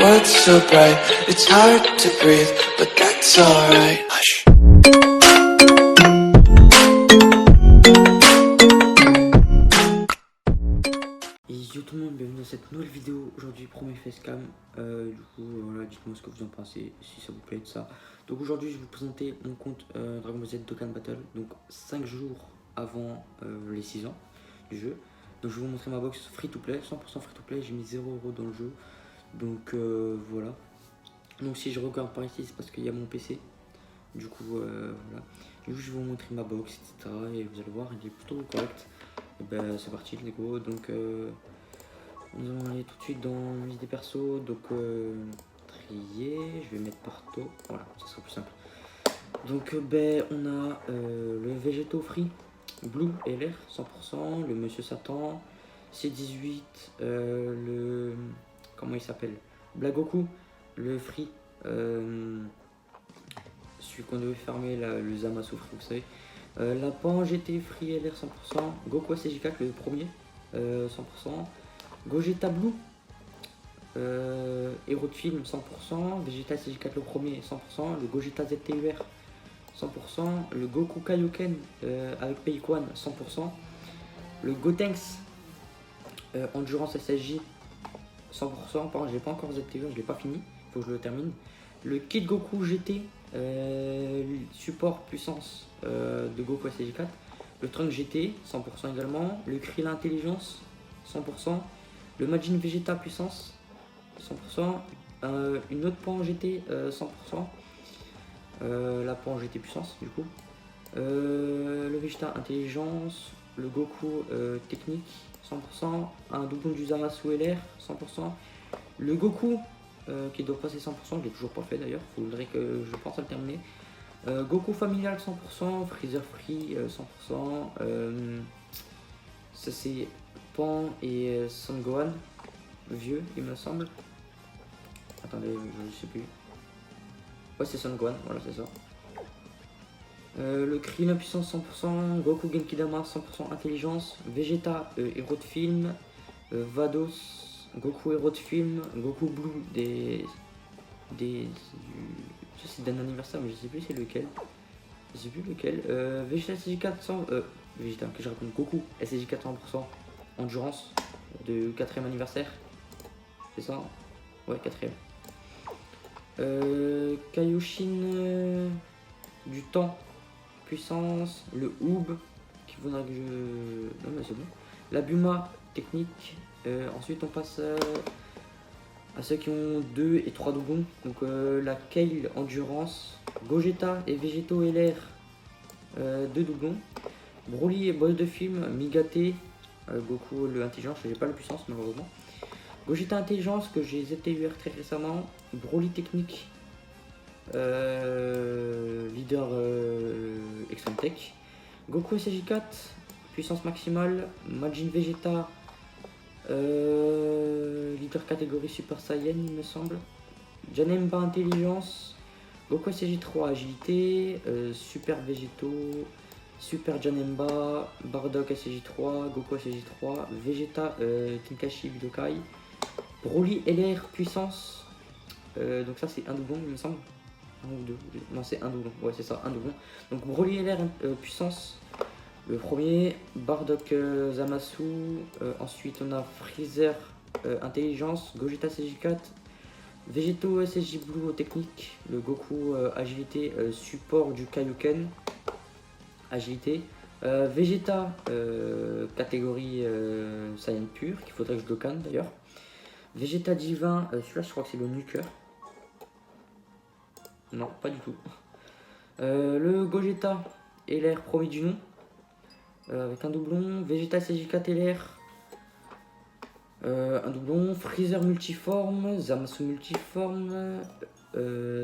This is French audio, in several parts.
world's so bright, it's hard to breathe, but that's alright. Hush. Et yo tout le monde, bienvenue dans cette nouvelle vidéo. Aujourd'hui, premier facecam. Du coup, voilà, dites-moi ce que vous en pensez, si ça vous plaît de ça. Donc aujourd'hui, je vais vous présenter mon compte Dragon Ball Z Dokkan Battle. Donc 5 jours avant les 6 ans du jeu. Donc je vais vous montrer ma box free to play, 100% free to play. J'ai mis 0€ dans le jeu. Donc voilà. Donc si je regarde par ici, c'est parce qu'il y a mon PC. Du coup, voilà. Du coup, je vais vous montrer ma box, etc. Et vous allez voir, il est plutôt correct. Et ben, c'est parti, les gros. Donc, nous allons aller tout de suite dans liste des persos. Donc, trier. Je vais mettre partout. Voilà, ça sera plus simple. Donc, ben, on a le Végéto Free, Blue LR 100%. Le Monsieur Satan, C18. Le. Comment il s'appelle? Blagoku, le Free. Celui qu'on devait fermer, le Zamasu Free, vous savez. Lapin GT Free LR 100%. Goku SJ4, le premier, 100%. Gogeta Blue, Héros de film 100%. Vegeta SJ4, le premier, 100%. Le Gogeta ZTUR 100%. Le Goku Kaioken avec Peikwan 100%. Le Gotenks Endurance SSJ 100%. Par contre, j'ai pas encore ZTUR, je l'ai pas fini, faut que je le termine. Le Kid Goku GT support puissance de Goku SJ4. Le Trunk GT 100% également. Le Krillin Intelligence 100%. Le Majin Vegeta puissance 100%. Une autre Pan GT 100%. La Pan GT puissance du coup. Le Vegeta Intelligence. Le Goku technique 100%. Un doublon du Zamasu LR 100%. Le Goku qui doit passer 100%, je l'ai toujours pas fait d'ailleurs, il faudrait que je pense à le terminer. Goku familial 100%, Freezer Free 100%, ça c'est Pan et Son Gohan, vieux il me semble. Attendez, je sais plus. Ouais, c'est Son Gohan, voilà, c'est ça. Le Krillin puissance 100%, Goku Genki Dama 100% intelligence, Vegeta héros de film, Vados, Goku héros de film, Goku Blue ça c'est d'un anniversaire mais je sais plus c'est lequel. Je sais plus lequel. Vegeta SJ400 Vegeta que je raconte, Goku SJ4 100% endurance de 4ème anniversaire. C'est ça? Ouais, 4ème. Kaioshin du temps puissance, le Oob qu'il faudra que je. Non mais c'est bon. La Buma technique. Ensuite on passe à ceux qui ont 2 et 3 doublons. Donc la Kale endurance, Gogeta et Végéto LR 2 doublons. Broly et boss de film, Migate, Goku le intelligence, j'ai pas la puissance malheureusement. Gogeta intelligence que j'ai ZTUR très récemment. Broly technique, leader Extreme Tech. Goku SJ4 puissance maximale. Majin Vegeta leader catégorie Super Saiyan il me semble. Janemba intelligence. Goku SJ3 agilité. Super Végéto, Super Janemba, Bardock SJ3, Goku SJ3, Vegeta Kinkashi Budokai. Broly LR puissance. Donc ça c'est un doublon il me semble. Un ou deux. Non c'est un doublon. Ouais c'est ça, un doublon. Donc Broly LR puissance. Le premier, Bardock Zamasu, ensuite on a Freezer Intelligence, Gogeta SJ4, Végéto SSJ Blue technique, le Goku agilité, support du Kaioken, agilité, Vegeta catégorie Saiyan pur, qu'il faudrait que je Dokkan d'ailleurs, Vegeta divin, celui-là je crois que c'est le Nuker, non pas du tout, le Gogeta LR premier du nom, avec un doublon, Vegeta SJ4 LR, un doublon, Freezer multiforme, Zamasu multiforme,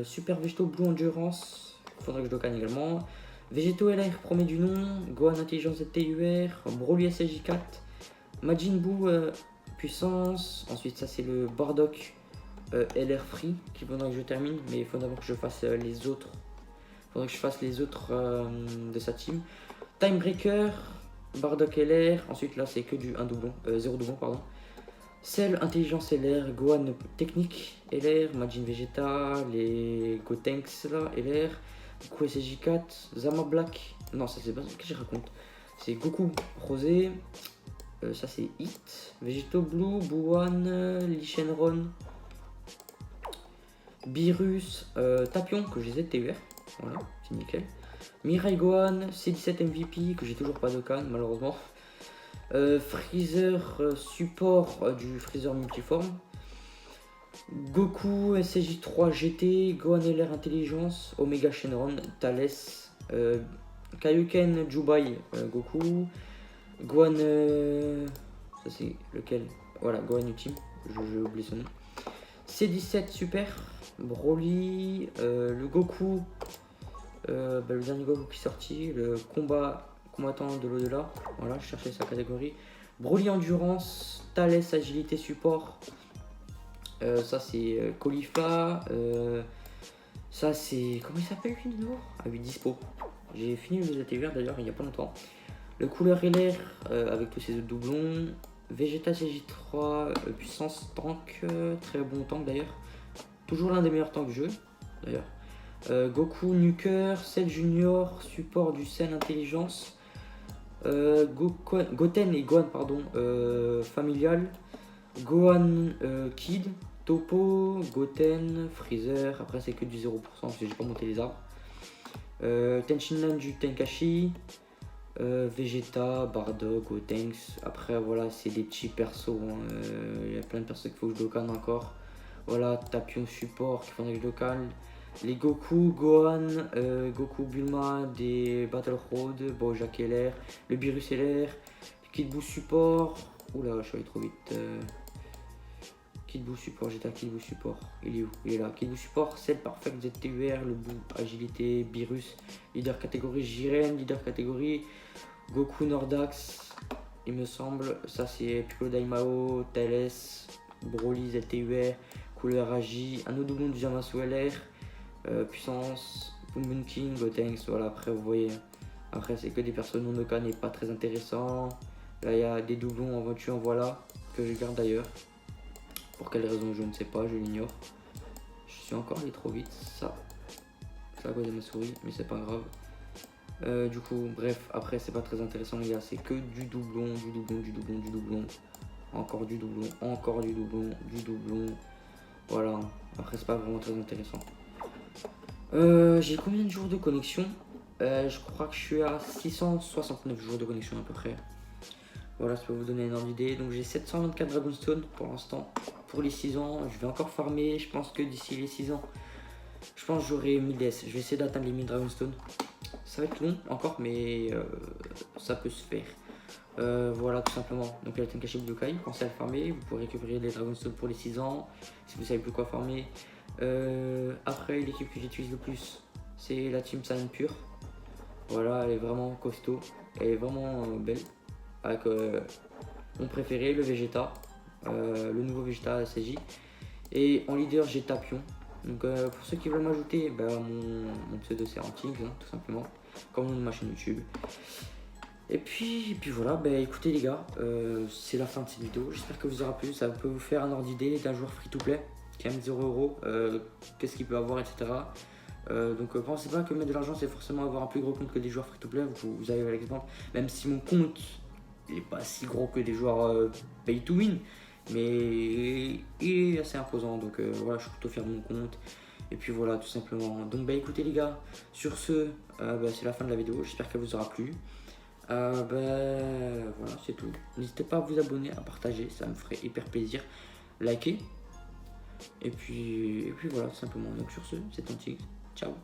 Super Vegeto Blue Endurance, faudrait que je Dokkan également, Végéto LR premier du nom, Gohan Intelligence ZTUR, Broly SJ4, Majin Buu puissance, ensuite ça c'est le Bardock LR Free qu'il faudrait que je termine, mais il faut d'abord que je fasse les autres, faudrait que je fasse les autres de sa team. Timebreaker, Bardock LR, ensuite là c'est que du 1 doublon, 0 doublon pardon. Cell, Intelligence LR, Gohan Technique LR, Majin Vegeta, les Gotenks là, LR, Goku SSJ4, Zama Black, non ça c'est pas ce que je raconte, c'est Goku Rosé, ça c'est Hit, Vegeto Blue, Buwan, Lee Shenron, Beerus, Tapion que j'ai ZTUR, voilà, c'est nickel. Mirai Gohan, C17 MVP que j'ai toujours pas de canne malheureusement. Freezer support du Freezer multiforme. Goku SSJ3 GT, Gohan LR Intelligence, Omega Shenron, Thales, Kaioken Jubai Goku, Gohan. Ça c'est lequel? Voilà, Gohan Ultime, j'ai oublié son nom. C17 Super, Broly, le Goku, le dernier Goku qui est sorti, le combattant de l'au-delà, voilà, je cherchais sa catégorie. Broly Endurance, Thales Agilité Support, ça c'est Caulifla, ça c'est. Comment il s'appelle lui de nouveau? Ah oui, Dispo. J'ai fini le ZTVR d'ailleurs il n'y a pas longtemps. Le couleur LR avec tous ses autres doublons. Vegeta CJ3, puissance tank, très bon tank d'ailleurs. Toujours l'un des meilleurs tanks du jeu d'ailleurs. Goku Nuker, Cell Junior, support du Cell Intelligence. Goten et Gohan, pardon, familial. Gohan Kid, Topo, Goten, Freezer. Après, c'est que du 0% parce que j'ai pas monté les arbres. Tenshinhan du Tenkashi. Vegeta, Bardock, Gotenks. Après, voilà, c'est des petits persos. Il y a plein de persos qu'il faut que je docane encore. Voilà, Tapion support qu'il faudrait que je docane. Les Goku, Gohan, Goku Bulma, des Battle Road, Bojack LR, le Beerus LR, Kid Buu support. Oula, je suis allé trop vite. Kid Buu support, j'étais à Kid Buu support. Il est où? Il est là. Kid Buu support, Cell Perfect ZTUR, le Buu agilité, Beerus, leader catégorie Jiren, leader catégorie Goku Nordax, il me semble. Ça c'est Piccolo Daimao, Thales, Broly ZTUR, couleur Agi, un autre doublon du Zamasu LR. Puissance, Boom King, Gotenks, voilà, après vous voyez, après c'est que des personnes non de canne et pas très intéressant. Là il y a des doublons en voiture, voilà, que je garde d'ailleurs. Pour quelle raison je ne sais pas, je l'ignore. Je suis encore allé trop vite, ça c'est à cause de ma souris, mais c'est pas grave. Du coup, bref, après c'est pas très intéressant les gars, c'est que du doublon, du doublon, du doublon, du doublon. Encore du doublon, encore du doublon, du doublon. Voilà, après c'est pas vraiment très intéressant. J'ai combien de jours de connexion? Je crois que je suis à 669 jours de connexion à peu près. Voilà, ça peut vous donner une ordre d'idée. Donc j'ai 724 Dragonstone pour l'instant. Pour les 6 ans, je vais encore farmer. Je pense que d'ici les 6 ans, je pense que j'aurai 1000 DS. Je vais essayer d'atteindre les 1000 Dragonstone. Ça va être long encore, mais ça peut se faire. Voilà, tout simplement. Donc la Tenkashi Budokai, pensez à le farmer. Vous pourrez récupérer les Dragonstone pour les 6 ans. Si vous savez plus quoi farmer. Après, l'équipe que j'utilise le plus, c'est la Team Saiyan Pure. Voilà, elle est vraiment costaud. Elle est vraiment belle. Avec mon préféré, le Vegeta. Le nouveau Vegeta SSJ. Et en leader, j'ai Tapion. Donc pour ceux qui veulent m'ajouter, mon pseudo c'est Antix, hein, tout simplement. Comme nom de ma chaîne YouTube. Et puis voilà, écoutez les gars, c'est la fin de cette vidéo. J'espère que vous aura plu. Ça peut vous faire un ordre d'idée d'un joueur free-to-play qui aime 0 €, qu'est-ce qu'il peut avoir, etc. Donc pensez pas que mettre de l'argent c'est forcément avoir un plus gros compte que des joueurs free-to-play. Vous avez l'exemple, même si mon compte n'est pas si gros que des joueurs pay to win, mais il est assez imposant. Donc voilà, je suis plutôt fier de mon compte. Et puis voilà, tout simplement. Donc écoutez les gars, sur ce, c'est la fin de la vidéo. J'espère qu'elle vous aura plu. Voilà, c'est tout. N'hésitez pas à vous abonner, à partager, ça me ferait hyper plaisir. Likez. Et puis voilà, tout simplement. Donc sur ce, c'est Antix. Ciao.